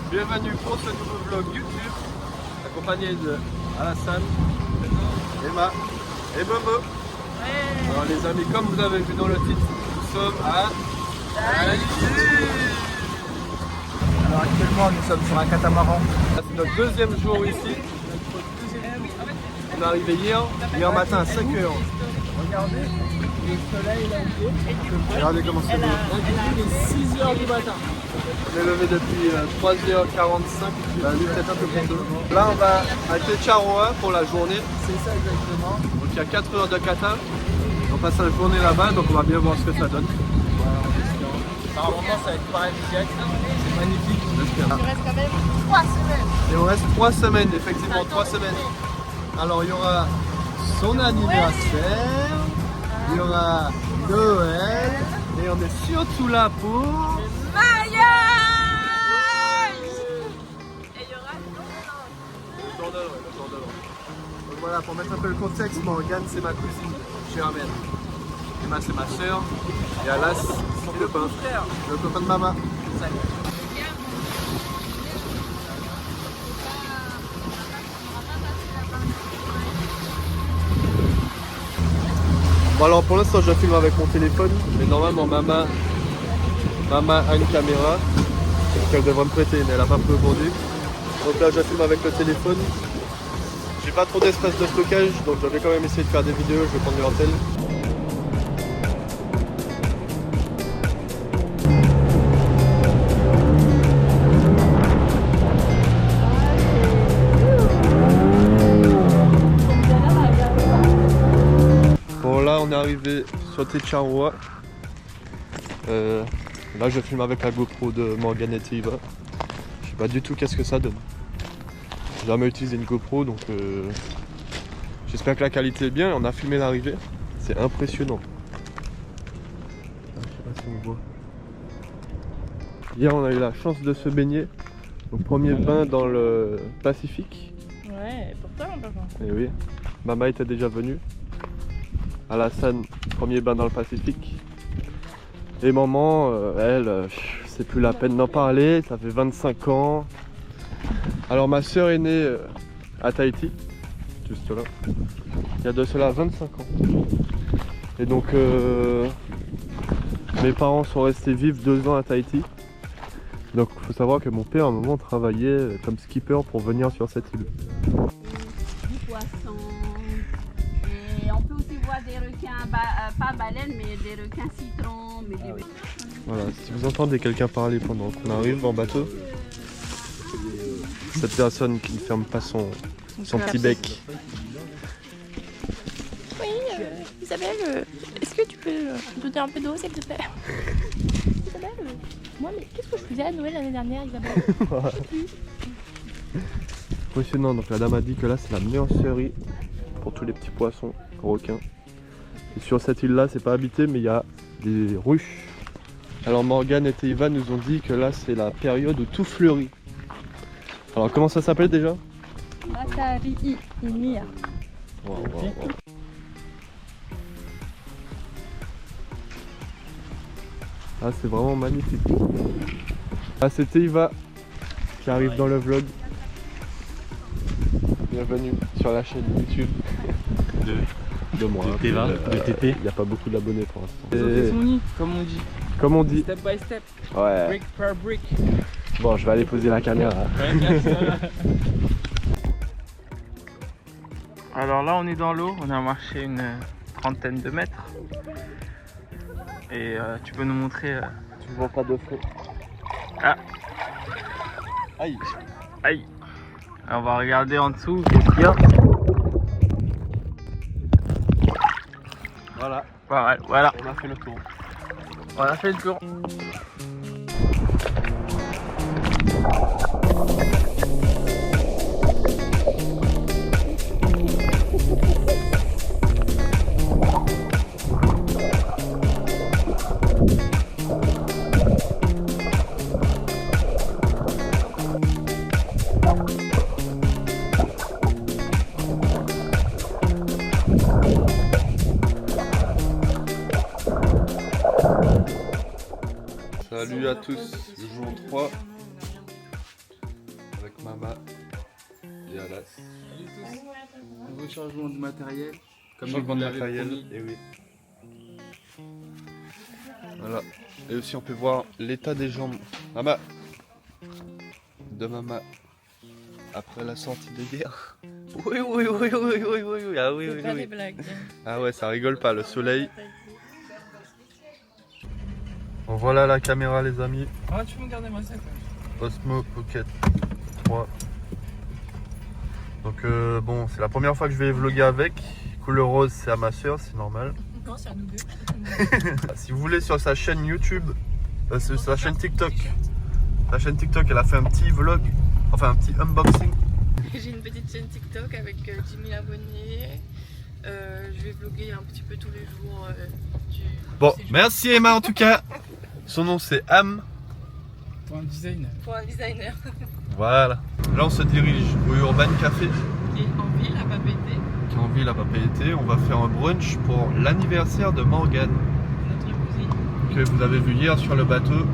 Bienvenue pour ce nouveau vlog YouTube, accompagné de Alassane, Emma et Bobo. Alors les amis, comme vous avez vu dans le titre, nous sommes à Tahiti. Alors actuellement nous sommes sur un catamaran. C'est notre deuxième jour ici. On est arrivé hier matin à 5h. Regardez, le soleil là où Regardez comment c'est beau. il est 6h du matin. On est levé depuis 3h45, la nuit peut-être un peu plus tôt. Là on va à Techaroa pour la journée. C'est ça exactement. Donc il y a 4 heures de kata. On passe la journée là-bas, donc on va bien voir ce que ça donne. Apparemment ça va être paradisiaque. C'est magnifique. J'espère. Il reste quand même 3 semaines. Et on reste 3 semaines, effectivement 3 semaines. Alors il y aura son anniversaire, il y aura Noël, et on est surtout là pour... Mariage. Et il y aura Le jour de l'an. Donc voilà, pour mettre un peu le contexte, Morgane c'est ma cousine, Germaine. Emma c'est ma soeur, et Alas c'est le copain de maman. Bon alors pour l'instant je filme avec mon téléphone, mais normalement maman a une caméra qu'elle devrait me prêter, mais elle n'a pas pris aujourd'hui. Donc là je filme avec le téléphone. J'ai pas trop d'espace de stockage, donc je vais quand même essayer de faire des vidéos, je vais prendre du rentelle. Bon là on est arrivé sur Techaroa. Là je filme avec la GoPro de Morgane et Teiva. Je sais pas du tout qu'est-ce que ça donne. J'ai jamais utilisé une GoPro donc j'espère que la qualité est bien. On a filmé l'arrivée. C'est impressionnant. Je sais pas si on voit. Hier on a eu la chance de se baigner. Donc premier bain dans le Pacifique. Ouais, pourtant par contre. Et oui. Mama était déjà venue. Alassane, premier bain dans le Pacifique. Et maman, elle, c'est plus la peine d'en parler, ça fait 25 ans. Alors ma soeur est née à Tahiti, juste là. Il y a de cela 25 ans. Et donc mes parents sont restés vivre 2 ans à Tahiti. Donc il faut savoir que mon père à un moment travaillait comme skipper pour venir sur cette île. Du poisson. Et on peut aussi voir des requins, pas baleines, mais des requins citrons. Mais des... Voilà, si vous entendez quelqu'un parler pendant qu'on arrive en bateau, cette personne qui ne ferme pas son petit bec. Oui, Isabelle, est-ce que tu peux me donner un peu d'eau s'il te plaît? Isabelle, moi, mais qu'est-ce que je faisais à Noël l'année dernière, Isabelle? Impressionnant, donc la dame a dit que là c'est la meilleure série pour tous les petits poissons, requins. Et sur cette île là c'est pas habité mais il y a des ruches. Alors Morgane et Teiva nous ont dit que là c'est la période où tout fleurit. Alors comment ça s'appelle déjà? Matari Imia. Wow. Ah c'est vraiment magnifique. Ah c'est Teiva qui arrive dans le vlog. Bienvenue sur la chaîne YouTube de moi. De Teiva, de TT. Il n'y a pas beaucoup d'abonnés pour l'instant. C'est son nid, comme on dit. Comme on dit. Step by step, Ouais. brick par brick. Bon, je vais aller poser la caméra. Alors là on est dans l'eau, on a marché une trentaine de mètres. Et tu peux nous montrer... Tu vois pas de fond. Ah. Aïe. Aïe. Alors, on va regarder en dessous, qu'est-ce qu'il y a. Voilà, Voilà, on a fait le tour. on a fait le tour. Salut à tous, le jour 3 avec Mama et Alas. Salut tous. Nouveau chargement du matériel. Comme Changement vous de l'avez matériel, promis. et oui. Voilà. Et aussi on peut voir l'état des jambes. Mama. De Mama. Après la sortie de guerre. Oui. Ah oui, C'est pas des blagues. Ah ouais, ça rigole pas, le soleil. Bon, voilà la caméra les amis. Ah, tu peux me garder moi ça Osmo Pocket 3. Donc bon, c'est la première fois que je vais vlogger avec. Couleur rose, c'est à ma soeur, c'est normal. Non, c'est à nous deux. Si vous voulez, sur sa chaîne YouTube, sur sa chaîne TikTok. Sa chaîne TikTok, elle a fait un petit vlog, enfin un petit unboxing. J'ai une petite chaîne TikTok avec 10 000 abonnés. Je vais vlogger un petit peu tous les jours. Bon, merci Emma en tout cas. Son nom c'est Am. Pour un designer. Pour un designer. Voilà. Là on se dirige au Urban Café. Qui est en ville à Papeete. Qui est en ville à Papeete. On va faire un brunch pour l'anniversaire de Morgane. Notre cousine. Que vous avez vu hier sur le bateau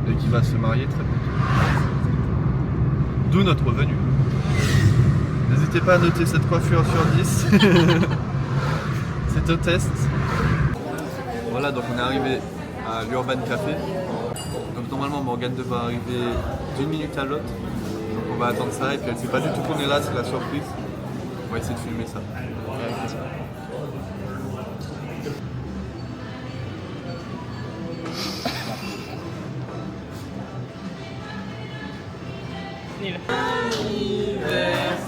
et qui va se marier très bientôt. D'où notre venue. N'hésitez pas à noter cette coiffure sur 10. C'est au test. Voilà, donc on est arrivé à l'Urban Café. Donc normalement Morgane devait arriver d'une minute à l'autre. Donc on va attendre ça et puis elle sait pas du tout qu'on est là, c'est la surprise. On va essayer de filmer ça.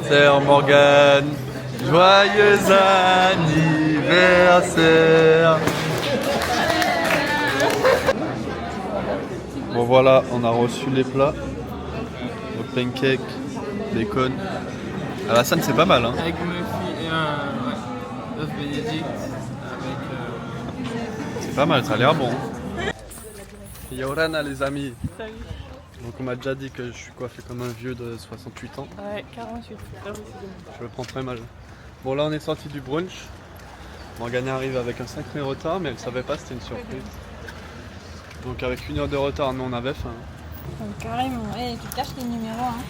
Anniversaire Morgane, joyeux anniversaire. Bon voilà, on a reçu les plats. Le pancake, bacon. À la scène c'est pas mal hein. Avec Muffy et un œuf Bénédicte. Avec. C'est pas mal, ça a l'air bon. Yorana les amis. Salut. Donc on m'a déjà dit que je suis coiffé comme un vieux de 68 ans. Ouais, 48. Je le prends très mal. Bon là on est sorti du brunch. Morgane arrive avec un sacré retard mais elle savait pas, c'était une surprise. Donc avec 1 heure de retard, nous on avait faim. Carrément, hey, tu caches les numéros hein.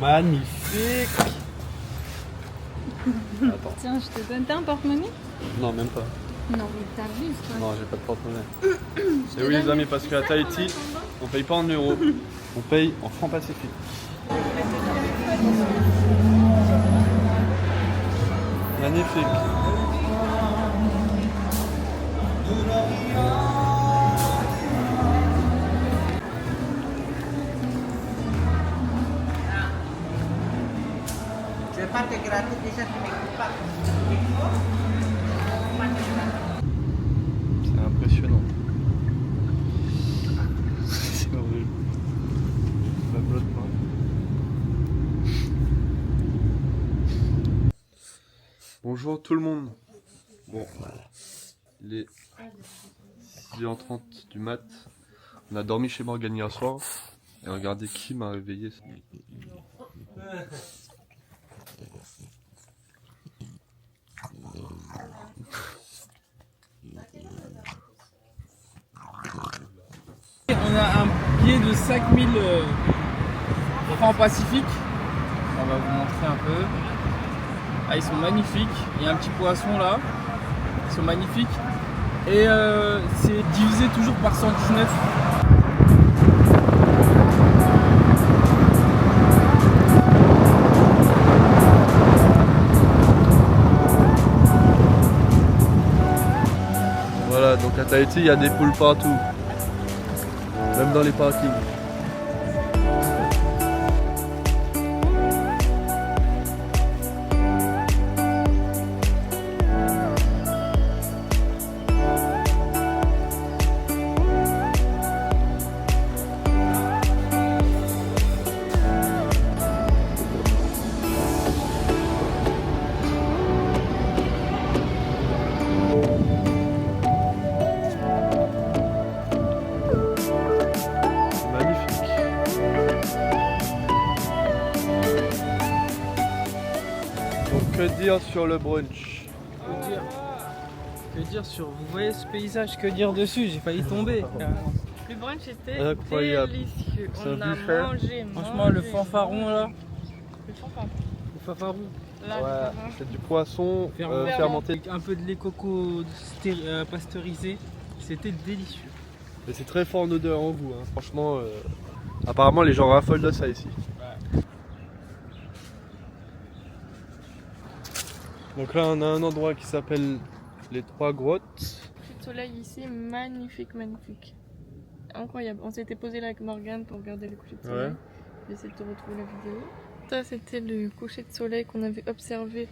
Magnifique. Attends. Tiens, je te donne, t'as un porte-monnaie? Non même pas. Non, mais t'abuses toi. Non j'ai pas de porte-monnaie. Et oui les amis parce qu'à Tahiti, on paye pas en euros, on paye en francs pacifiques. Magnifique. C'est impressionnant. C'est horrible. La blotte pas. Bonjour tout le monde. Bon, il est 6h30 du mat. On a dormi chez Morgane hier soir. Et regardez qui m'a réveillé. On a un billet de 5000 francs pacifiques. On va vous montrer un peu. Ah, ils sont magnifiques. Il y a un petit poisson là. Ils sont magnifiques. Et c'est divisé toujours par 119. Voilà, donc à Tahiti, il y a des poules partout. Même dans les parkings. Que dire sur le brunch? Que dire sur... Vous voyez ce paysage, que dire dessus? J'ai failli tomber. carrément. Le brunch était Incroyable. délicieux. C'est On un a buffet. mangé. Franchement, le fanfaron là. Le fanfaron. Le fanfaron. Là, Ouais, le fanfaron. c'est du poisson fermenté. Avec un peu de lait coco pasteurisé. C'était délicieux. Mais c'est très fort en odeur en goût, hein. Franchement. Apparemment, les gens raffolent de ça ici. Donc là, on a un endroit qui s'appelle les Trois Grottes. Coucher de soleil ici, magnifique, magnifique. Incroyable. On s'était posé là avec Morgane pour regarder le coucher de soleil. Ouais. J'essaie de te retrouver la vidéo. Ça, c'était le coucher de soleil qu'on avait observé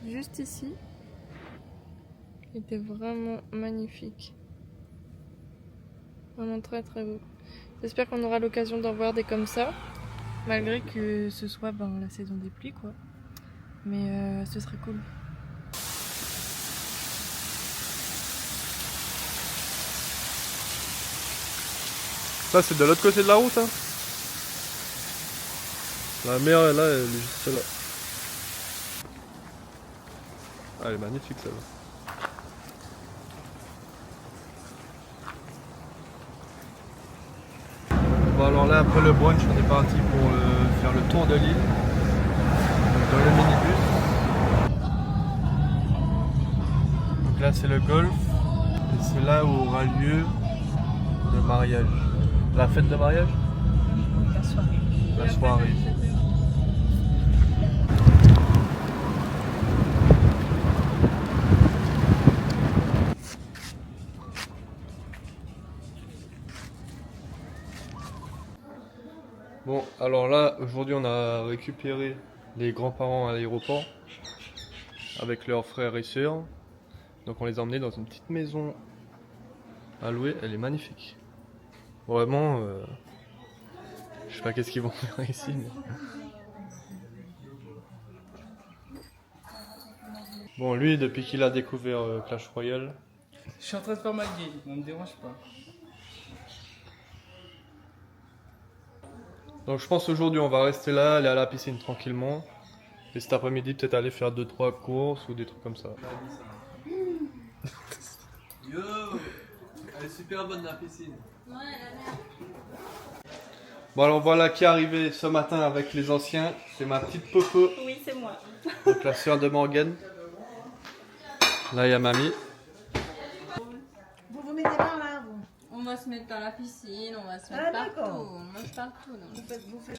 juste ici. Il était vraiment magnifique. Vraiment très très beau. J'espère qu'on aura l'occasion d'en voir des comme ça. Malgré que ce soit la saison des pluies quoi. Mais ce serait cool. Ça, c'est de l'autre côté de la route, hein. La mer, là, elle est juste là. Ah, elle est magnifique, celle-là. Bon, alors là, après le brunch, on est parti pour faire le tour de l'île. Dans le minibus. Donc là, c'est le golf. Et c'est là où aura lieu le mariage. La fête de mariage? La soirée. La soirée. Bon, alors là, aujourd'hui, on a récupéré les grands-parents à l'aéroport avec leurs frères et sœurs. Donc on les a emmenés dans une petite maison à louer. Elle est magnifique. Vraiment, je sais pas qu'est-ce qu'ils vont faire ici. Mais... Bon, lui, depuis qu'il a découvert Clash Royale, Je suis en train de faire ma game, on me dérange pas. donc je pense aujourd'hui on va rester là, aller à la piscine tranquillement. Et cet après-midi peut-être aller faire 2-3 courses ou des trucs comme ça. Yo, elle est super bonne la piscine. Bon alors voilà qui est arrivé ce matin avec les anciens. C'est ma petite Popo. Oui, c'est moi. Donc la sœur de Morgane. Là il y a mamie. Vous vous mettez par là, vous. On va se mettre dans la piscine, on va se Ah, mettre d'accord. partout. On mange partout. Donc. Vous faites...